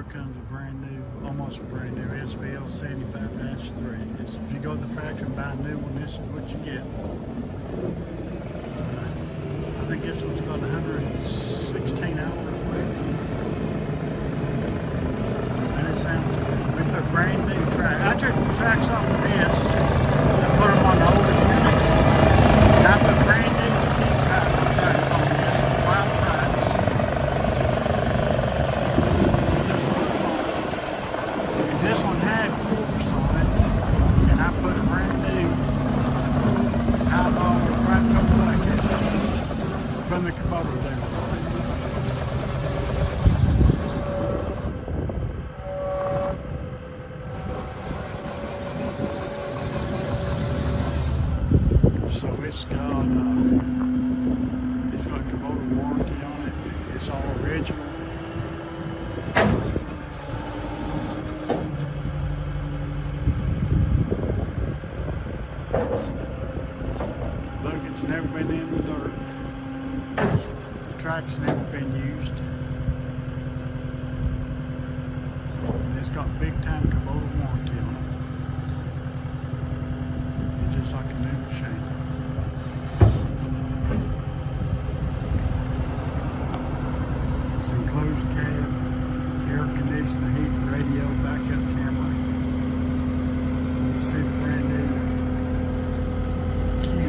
comes a brand new, almost a brand new SVL75-3. If you go to the factory and buy a new one, this is what you get. I think this one's got 116 hours left. And it sounds good. We put brand new tracks. I took the tracks off of this and put them on the older unit. And I put brand new tracks on this, wild tracks. This one had forks on it, and I put a brand new outlaw right up like it from the Kubota there. So it's got a Kubota warranty on it. It's all original. Look, it's never been in the dirt. The track's never been used. And it's got big time Kubota warranty on it. It's just like a new machine. It's enclosed cab, air conditioner, heat, radio, backup camera. You see the brand new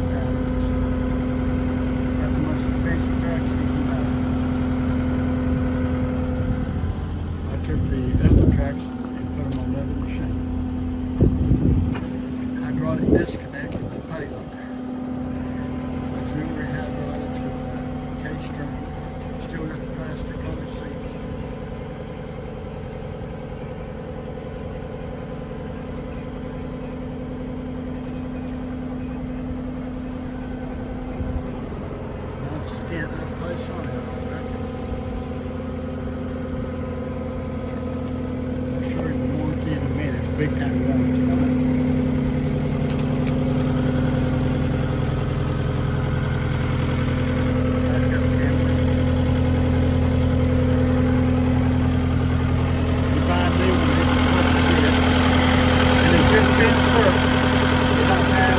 patterns. Got the most expensive tracks you can buy. I took the other tracks and put them on another machine. Hydraulic disconnect with the payload. Auxiliary hydraulics with the K-string. Still got the plastic on the seats. Stand that place on it. I'll show you the warranty in a minute. It's big time warranty on it. Backup camera. You buy a new one, this is what you get. And it's just been served. You don't have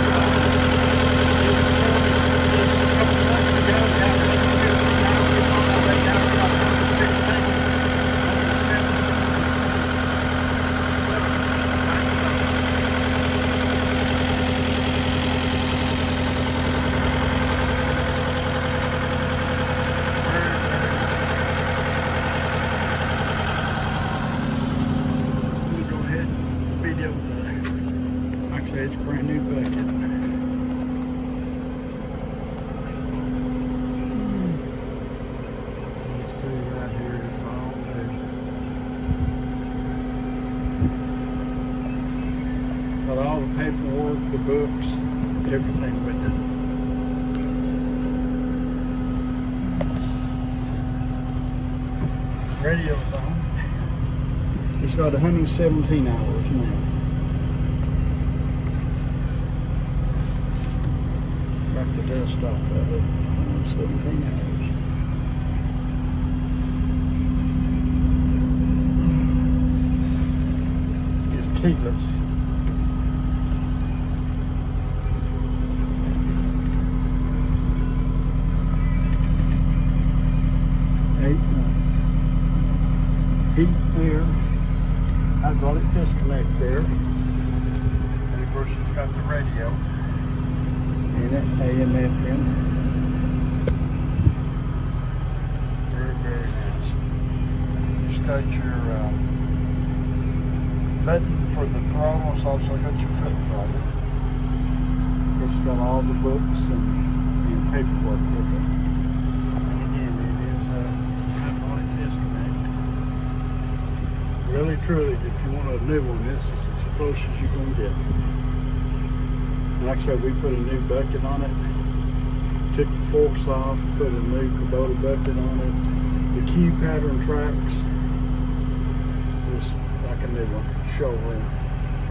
it's brand new bucket. You see right here, it's all new. Got all the paperwork, the books, everything with it. Radio's on. It's got 117 hours now. The dust off of it, 17 hours. It's keyless. Heat there, hydraulic disconnect there, and of course it's got the radio. In it, AM, FM. Very, very nice. It's got your button for the throttle. It's also got your foot throttle. It's got all the books and paperwork with it. And again, it is a hydraulic disconnect. Really, truly, if you want a new one, this is as close as you're going to get. Like I said, we put a new bucket on it, took the forks off, put a new Kubota bucket on it. The Q pattern tracks was like a new one, showroom.